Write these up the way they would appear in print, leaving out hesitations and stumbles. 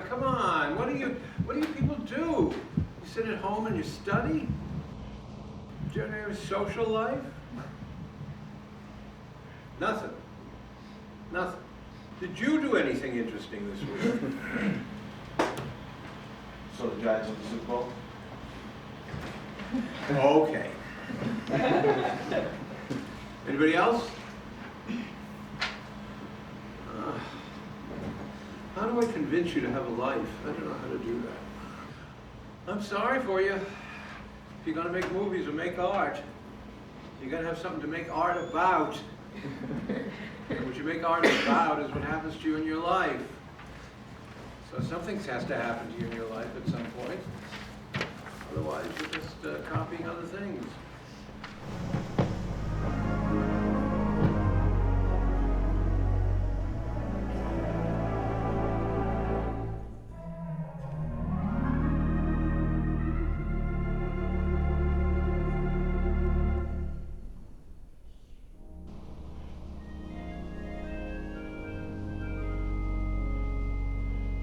come on. What do you people do? You sit at home and you study? Do you have a social life? Nothing. Nothing. Did you do anything interesting this week? So the Giants won the Super Bowl? Okay. Anybody else? How do I convince you to have a life? I don't know how to do that. I'm sorry for you. If you're gonna make movies or make art, you gotta have something to make art about. And what you make art about is what happens to you in your life. So something has to happen to you in your life at some point. Otherwise, you're just copying other things.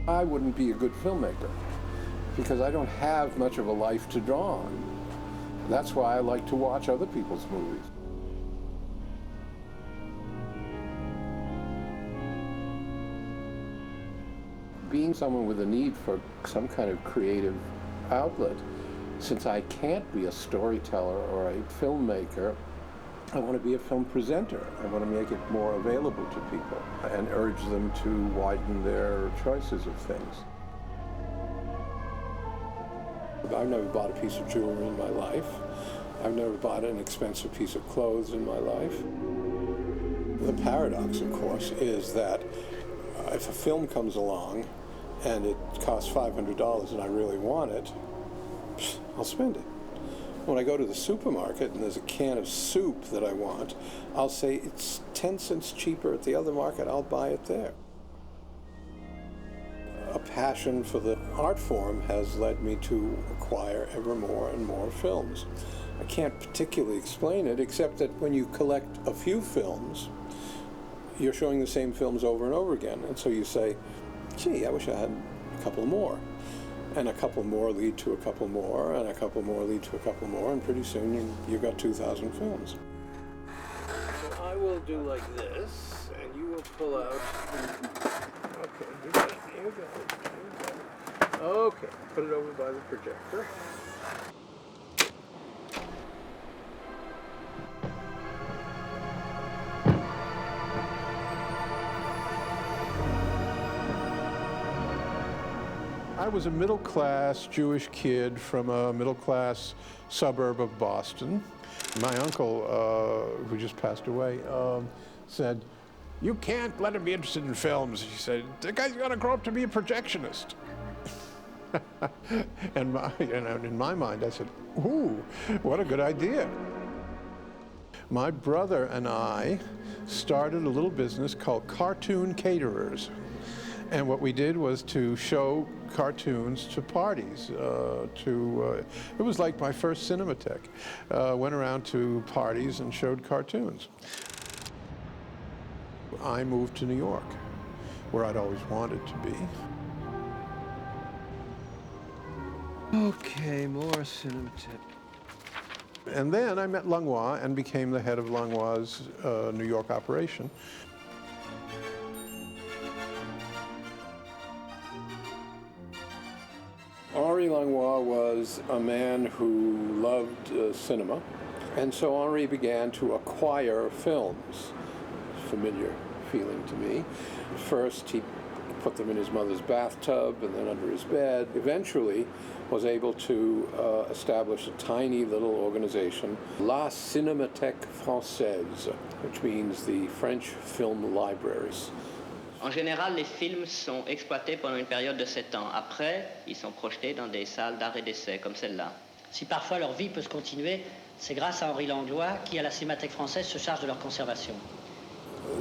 I wouldn't be a good filmmaker because I don't have much of a life to draw on. That's why I like to watch other people's movies. Being someone with a need for some kind of creative outlet, since I can't be a storyteller or a filmmaker, I want to be a film presenter. I want to make it more available to people and urge them to widen their choices of things. I've never bought a piece of jewelry in my life. I've never bought an expensive piece of clothes in my life. The paradox, of course, is that if a film comes along and it costs $500 and I really want it, I'll spend it. When I go to the supermarket and there's a can of soup that I want, I'll say it's 10 cents cheaper at the other market, I'll buy it there. A passion for the art form has led me to acquire ever more and more films. I can't particularly explain it, except that when you collect a few films, you're showing the same films over and over again. And so you say, gee, I wish I had a couple more. And a couple more lead to a couple more, and a couple more lead to a couple more, and pretty soon you've got 2,000 films. So I will do like this, and you will pull out. Okay, you got it. You got it. Okay, put it over by the projector. I was a middle-class Jewish kid from a middle-class suburb of Boston. My uncle, who just passed away, said, "You can't let him be interested in films." He said, "The guy's gonna grow up to be a projectionist." And in my mind, I said, "Ooh, what a good idea." My brother and I started a little business called Cartoon Caterers. And what we did was to show cartoons to parties. It was like my first Cinematheque. Went around to parties and showed cartoons. I moved to New York, where I'd always wanted to be. Okay, more Cinematheque. And then I met Langlois and became the head of Langlois' New York operation. Henri Langlois was a man who loved cinema, and so Henri began to acquire films. Familiar feeling to me. First, he put them in his mother's bathtub and then under his bed. Eventually, was able to establish a tiny little organization, La Cinémathèque Française, which means the French Film Libraries. En général, les films sont exploités pendant une période de 7 ans. Après, ils sont projetés dans des salles d'art et d'essai, comme celle-là. Si parfois leur vie peut se continuer, c'est grâce à Henri Langlois qui, à la Cinémathèque française, se charge de leur conservation.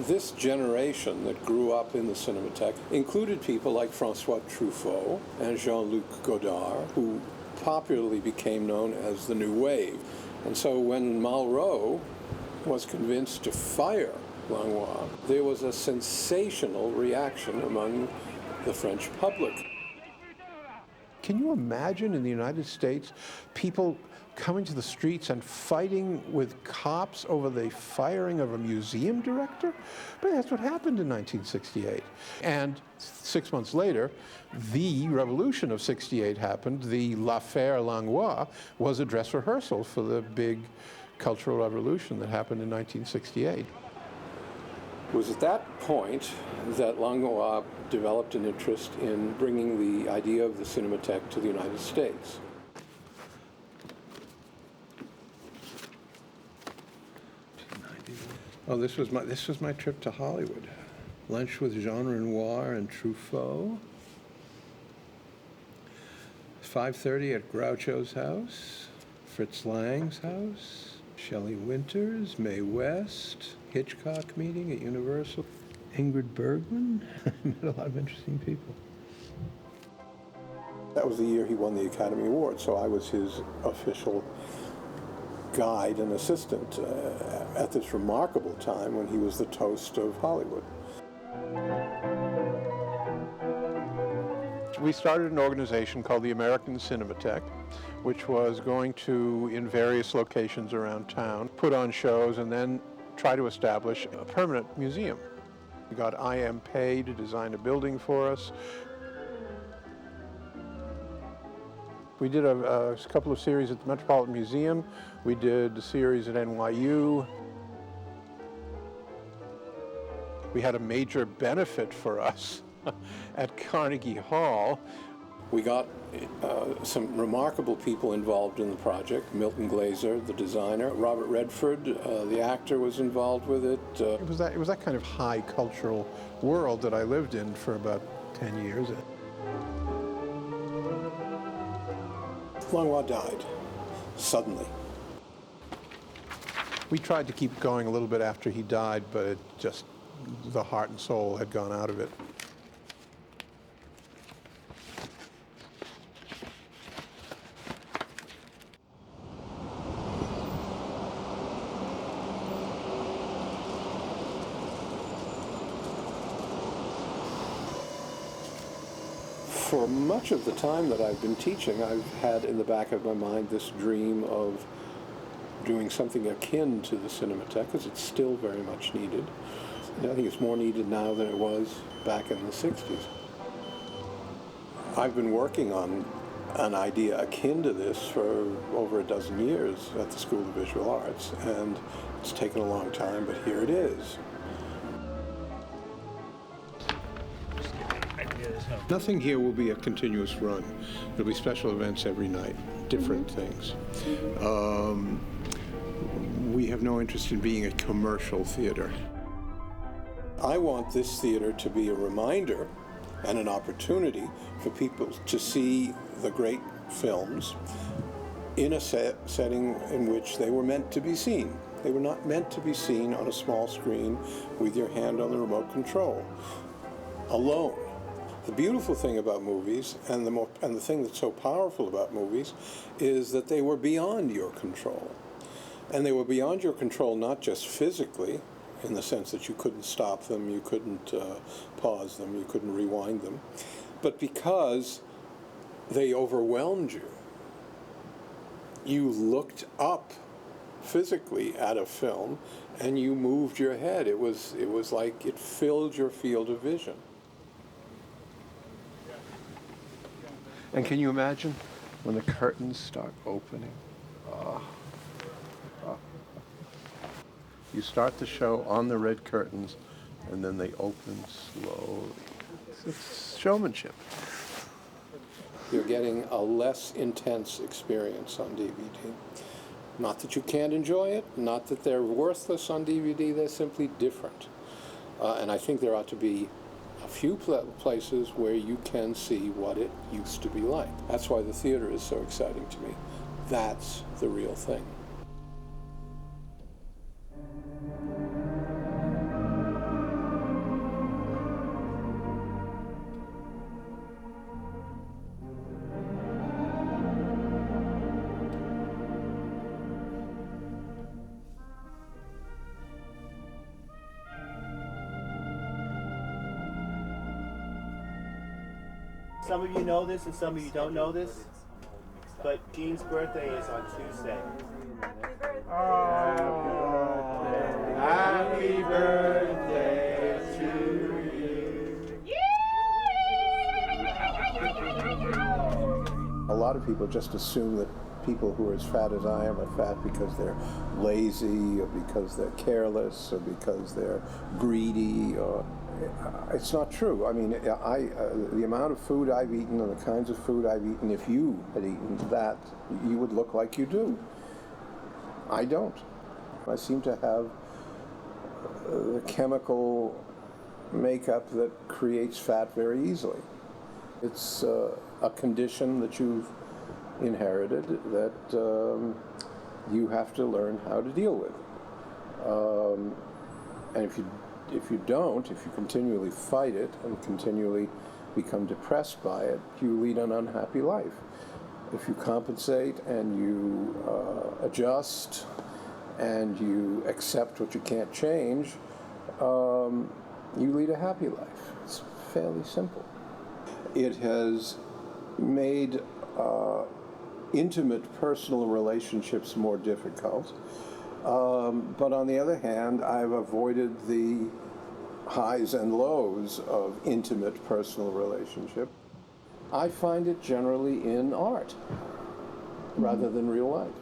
This generation that grew up in the Cinematheque included people like François Truffaut and Jean-Luc Godard, who popularly became known as the New Wave. And so when Malraux was convinced to fire Langlois, there was a sensational reaction among the French public. Can you imagine in the United States people coming to the streets and fighting with cops over the firing of a museum director? But that's what happened in 1968. And 6 months later, the revolution of '68 happened. The L'Affaire Langlois was a dress rehearsal for the big cultural revolution that happened in 1968. It was at that point that Langlois developed an interest in bringing the idea of the Cinematheque to the United States. Oh, this was my trip to Hollywood. Lunch with Jean Renoir and Truffaut. 5:30 at Groucho's house, Fritz Lang's house, Shelley Winters, Mae West, Hitchcock meeting at Universal, Ingrid Bergman. Met a lot of interesting people. That was the year he won the Academy Award, so I was his official guide and assistant at this remarkable time when he was the toast of Hollywood. We started an organization called the American Cinematheque, which was going to, in various locations around town, put on shows and then try to establish a permanent museum. We got IMPay to design a building for us. We did a couple of series at the Metropolitan Museum. We did a series at NYU. We had a major benefit for us at Carnegie Hall. We got some remarkable people involved in the project. Milton Glaser, the designer. Robert Redford, the actor, was involved with it. It was that kind of high cultural world that I lived in for about 10 years. Langlois died suddenly. We tried to keep going a little bit after he died, but it just, the heart and soul had gone out of it. For much of the time that I've been teaching, I've had in the back of my mind this dream of doing something akin to the Cinematheque, because it's still very much needed. And I think it's more needed now than it was back in the 60s. I've been working on an idea akin to this for over a dozen years at the School of Visual Arts, and it's taken a long time, but here it is. Nothing here will be a continuous run. There'll be special events every night, different things. We have no interest in being a commercial theater. I want this theater to be a reminder and an opportunity for people to see the great films in a setting in which they were meant to be seen. They were not meant to be seen on a small screen with your hand on the remote control, alone. The beautiful thing about movies, and the thing that's so powerful about movies, is that they were beyond your control. And they were beyond your control not just physically, in the sense that you couldn't stop them, you couldn't pause them, you couldn't rewind them, but because they overwhelmed you. You looked up physically at a film and you moved your head. It was like it filled your field of vision. And can you imagine when the curtains start opening? You start the show on the red curtains, and then they open slowly. It's showmanship. You're getting a less intense experience on DVD. Not that you can't enjoy it, not that they're worthless on DVD, they're simply different. And I think there ought to be a few places where you can see what it used to be like. That's why the theater is so exciting to me. That's the real thing. Some of you know this and some of you don't know this, but Gene's birthday is on Tuesday. Happy birthday to you. A lot of people just assume that people who are as fat as I am are fat because they're lazy or because they're careless or because they're greedy. Or it's not true. I mean, the amount of food I've eaten and the kinds of food I've eaten, if you had eaten that, you would look like you do. I don't. I seem to have the chemical makeup that creates fat very easily. It's a condition that you've inherited that you have to learn how to deal with. And if you don't, if you continually fight it and continually become depressed by it, you lead an unhappy life. If you compensate and you adjust and you accept what you can't change, you lead a happy life. It's fairly simple. It has made intimate personal relationships more difficult. But on the other hand, I've avoided the highs and lows of intimate personal relationship. I find it generally in art rather than real life.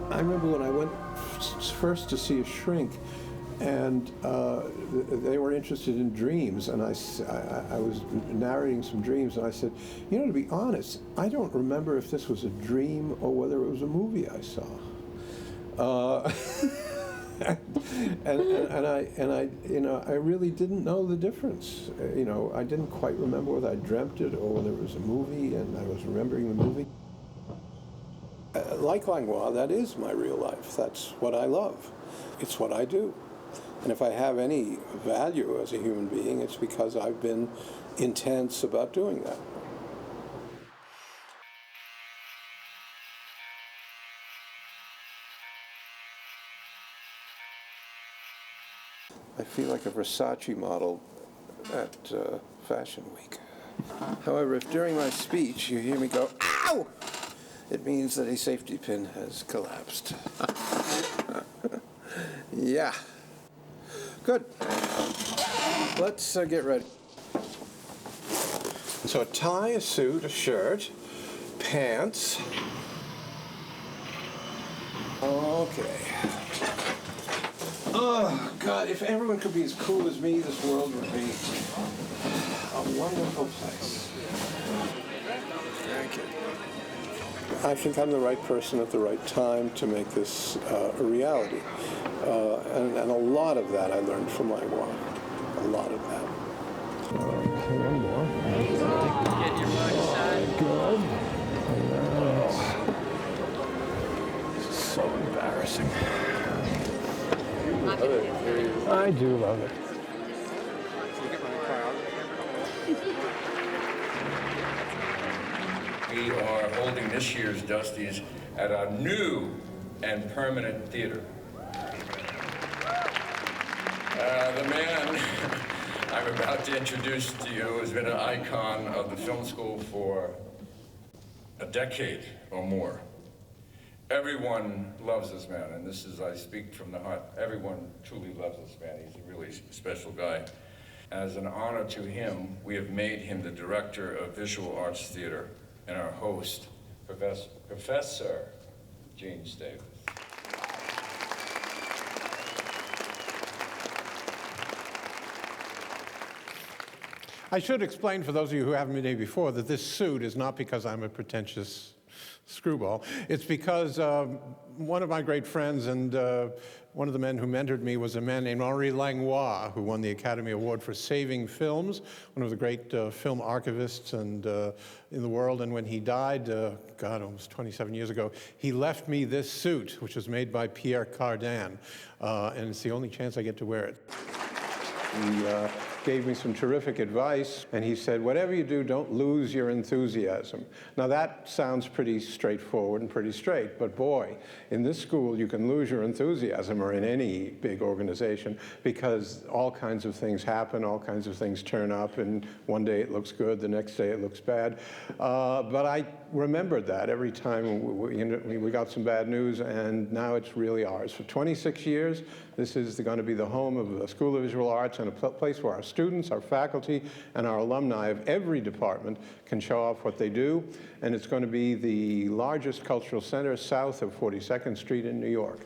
I remember when I went first to see a shrink, and they were interested in dreams, and I was narrating some dreams, and I said, you know, to be honest, I don't remember if this was a dream or whether it was a movie I saw. And I really didn't know the difference. I didn't quite remember whether I dreamt it or whether it was a movie, and I was remembering the movie. Like Langlois, that is my real life. That's what I love. It's what I do. And if I have any value as a human being, it's because I've been intense about doing that. I feel like a Versace model at Fashion Week. However, if during my speech you hear me go, "Ow!" it means that a safety pin has collapsed. Yeah. Good. Let's get ready. So a tie, a suit, a shirt, pants. Okay. Oh, God, if everyone could be as cool as me, this world would be a wonderful place. Thank you. I think I'm the right person at the right time to make this a reality. And a lot of that I learned from Langlois. A lot of that. One more. Get your mugshot. Good. This is so embarrassing. I do love it. We are holding this year's Dusties at our new and permanent theater. The man I'm about to introduce to you has been an icon of the film school for a decade or more. Everyone loves this man, and this is, I speak from the heart, everyone truly loves this man. He's a really special guy. As an honor to him, we have made him the director of Visual Arts Theater and our host, Professor Gene Stavis. I should explain for those of you who haven't been here before that this suit is not because I'm a pretentious screwball. It's because one of my great friends and one of the men who mentored me was a man named Henri Langlois, who won the Academy Award for saving films, one of the great film archivists in the world. And when he died, God, almost 27 years ago, he left me this suit, which was made by Pierre Cardin, and it's the only chance I get to wear it. He gave me some terrific advice, and he said, whatever you do, don't lose your enthusiasm. Now that sounds pretty straightforward and pretty straight, but boy, in this school you can lose your enthusiasm, or in any big organization, because all kinds of things happen, all kinds of things turn up, and one day it looks good, the next day it looks bad. But I remembered that every time we got some bad news, and now it's really ours. For 26 years, this is going to be the home of the School of Visual Arts, and a place where our students, our faculty, and our alumni of every department can show off what they do. And it's going to be the largest cultural center south of 42nd Street in New York.